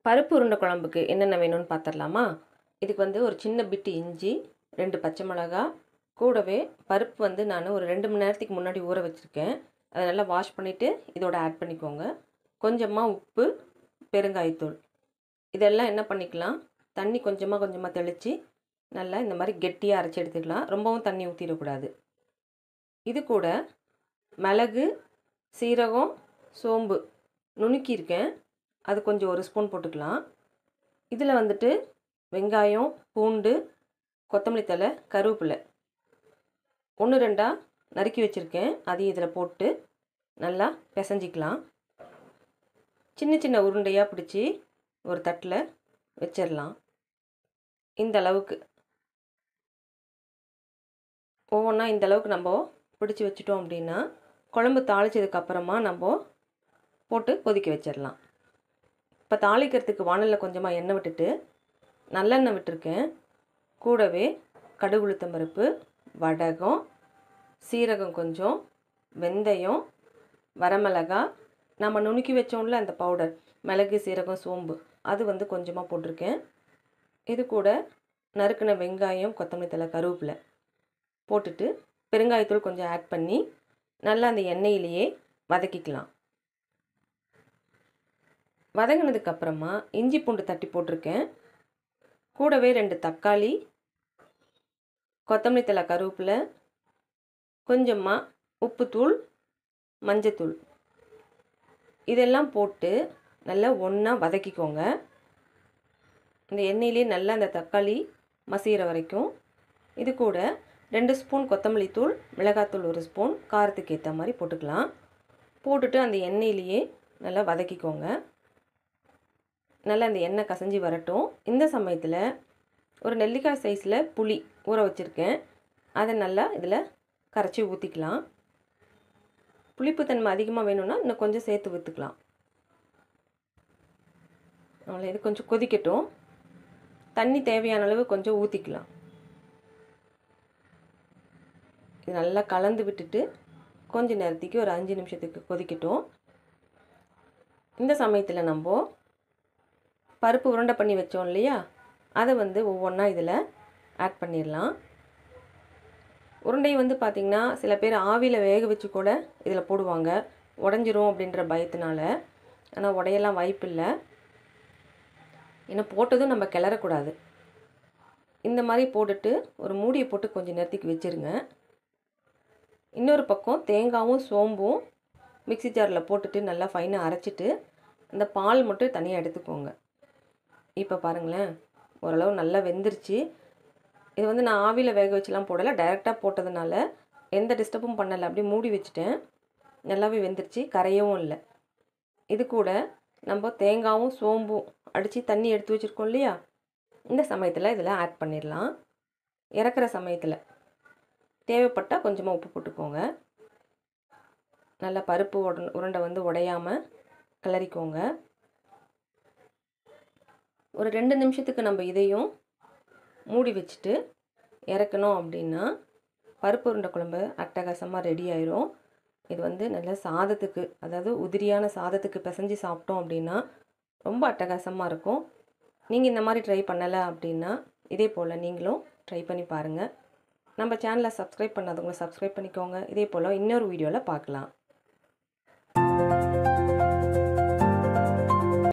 பருப்பு உருண்டை குழம்புக்கு என்னென்ன வேணும்னு பார்த்துடலாமா? இதுக்கு வந்து ஒரு சின்ன பிட்டு இஞ்சி, 2 பச்சை மிளகா, கூடவே பருப்பு வந்து நான் ஒரு 2 மணி நேரத்துக்கு முன்னாடி ஊற வச்சுருக்கேன். அதை நல்லா வாஷ் பண்ணிவிட்டு இதோட ஆட் பண்ணிக்கோங்க. கொஞ்சமாக உப்பு, பெருங்காயத்தூள். இதெல்லாம் என்ன பண்ணிக்கலாம், தண்ணி கொஞ்சமாக தெளித்து நல்லா இந்த மாதிரி கெட்டியாக அரைச்சி எடுத்துக்கலாம். ரொம்பவும் தண்ணி ஊற்றிடக்கூடாது. இது கூட மிளகு, சீரகம், சோம்பு நுணுக்கியிருக்கேன். அது கொஞ்சம் 1 ஸ்பூன் போட்டுக்கலாம். இதில் வந்துட்டு வெங்காயம், பூண்டு, கொத்தமல்லி தழை, கருவேப்பிலை 1 2 நறுக்கி வச்சுருக்கேன். அதையும் இதில் போட்டு நல்லா பிசைஞ்சிக்கலாம். சின்ன சின்ன உருண்டையாக பிடிச்சி ஒரு தட்டில் வச்சிடலாம். இந்த அளவுக்கு ஒவ்வொன்றா இந்த அளவுக்கு நம்ம பிடிச்சி வச்சிட்டோம் அப்படின்னா குழம்பு தாளித்ததுக்கப்புறமா நம்ம போட்டு கொதிக்க வச்சிடலாம். இப்போ தாளிக்கிறதுக்கு வானலில் கொஞ்சமாக எண்ணெய் விட்டுட்டு நல்லெண்ணெய் விட்டுருக்கேன். கூடவே கடுகு உளுத்தம் பருப்பு, வடகம், சீரகம் கொஞ்சம், வெந்தயம், வரமிளகா, நம்ம நுணுக்கி வச்சோம்ல அந்த பவுடர் மிளகு, சீரகம், சோம்பு அது வந்து கொஞ்சமாக போட்டிருக்கேன். இது கூட நறுக்கின வெங்காயம், கொத்தமல்லி தழை, கருவேப்பிலை போட்டுட்டு பெருங்காயத்தூள் கொஞ்சம் ஆட் பண்ணி நல்லா அந்த எண்ணெயிலேயே வதக்கிக்கலாம். வதங்கினதுக்கப்புறமா இஞ்சி பூண்டு தட்டி போட்டிருக்கேன். கூடவே 2 தக்காளி, கொத்தமல்லி தழை, கருவேப்பிலை, கொஞ்சமாக உப்புத்தூள், மஞ்சத்தூள் இதெல்லாம் போட்டு நல்லா ஒன்றா வதக்கிக்கோங்க. இந்த எண்ணெயிலே நல்லா அந்த தக்காளி மசிகிற வரைக்கும். இது கூட 2 ஸ்பூன் கொத்தமல்லி தூள், மிளகாத்தூள் 1 ஸ்பூன், காரத்துக்கு ஏற்ற மாதிரி போட்டுக்கலாம். போட்டுட்டு அந்த எண்ணெயிலேயே நல்லா வதக்கிக்கோங்க. நல்லா அந்த எண்ணெய் கசஞ்சி வரட்டும். இந்த சமயத்தில் ஒரு நெல்லிக்காய் சைஸில் புளி ஊற வச்சுருக்கேன். அதை நல்லா இதில் கரைச்சி ஊற்றிக்கலாம். புளிப்புத்தன்மை அதிகமாக வேணும்னா இன்னும் கொஞ்சம் சேர்த்து ஊற்றிக்கலாம். அவ்வளோ, இது கொஞ்சம் கொதிக்கட்டும். தண்ணி தேவையான அளவு கொஞ்சம் ஊற்றிக்கலாம். இது நல்லா கலந்து விட்டுட்டு கொஞ்ச நேரத்துக்கு ஒரு 5 நிமிஷத்துக்கு கொதிக்கட்டும். இந்த சமயத்தில் நம்ம பருப்பு உருண்டை பண்ணி வச்சோம் இல்லையா, அதை வந்து ஒவ்வொன்றா இதில் ஆட் பண்ணிடலாம். உருண்டையை வந்து பார்த்திங்கன்னா சில பேர் ஆவியில் வேக வச்சு கூட இதில் போடுவாங்க, உடஞ்சிரும் அப்படின்ற பயத்தினால. ஆனால் உடையெல்லாம் வாய்ப்பு இல்லை. ஏன்னா போட்டதும் நம்ம கிளறக்கூடாது. இந்த மாதிரி போட்டுட்டு ஒரு மூடியை போட்டு கொஞ்சம் நேரத்துக்கு வச்சுருங்க. இன்னொரு பக்கம் தேங்காயும் சோம்பும் மிக்ஸி ஜாரில் போட்டுட்டு நல்லா ஃபைனாக அரைச்சிட்டு அந்த பால் மட்டும் தனியாக எடுத்துக்கோங்க. இப்போ பாருங்களேன், ஓரளவு நல்லா வெந்துருச்சு. இது வந்து நான் ஆவியில் வேக வச்சுலாம் போடலை, டைரெக்டாக போட்டதுனால எந்த டிஸ்டர்பும் பண்ணலை. அப்படியே மூடி வச்சுட்டேன். நல்லாவே வெந்துருச்சு, கரையவும் இல்லை. இது கூட நம்ம தேங்காயும் சோம்பும் அடித்து தண்ணி எடுத்து வச்சுருக்கோம் இல்லையா, இந்த சமயத்தில் இதில் ஆட் பண்ணிடலாம். இறக்குற சமயத்தில் தேவைப்பட்டால் கொஞ்சமாக உப்பு போட்டுக்கோங்க. நல்லா பருப்பு உருண்டை வந்து உடையாமல் கிளறிக்கோங்க. ஒரு 2 நிமிஷத்துக்கு நம்ம இதையும் மூடி வச்சுட்டு இறக்கணும் அப்படின்னா பருப்பு உருண்டை குழம்பு அட்டகாசமாக ரெடி ஆயிரும். இது வந்து நல்ல சாதத்துக்கு, அதாவது உதிரியான சாதத்துக்கு பிசைஞ்சு சாப்பிட்டோம் அப்படின்னா ரொம்ப அட்டகாசமாக இருக்கும். நீங்கள் இந்த மாதிரி ட்ரை பண்ணலை அப்படின்னா இதே போல் நீங்களும் ட்ரை பண்ணி பாருங்கள். நம்ம சேனலை சப்ஸ்கிரைப் பண்ணாதவங்க சப்ஸ்கிரைப் பண்ணிக்கோங்க. இதே போல் இன்னொரு வீடியோவில் பார்க்கலாம்.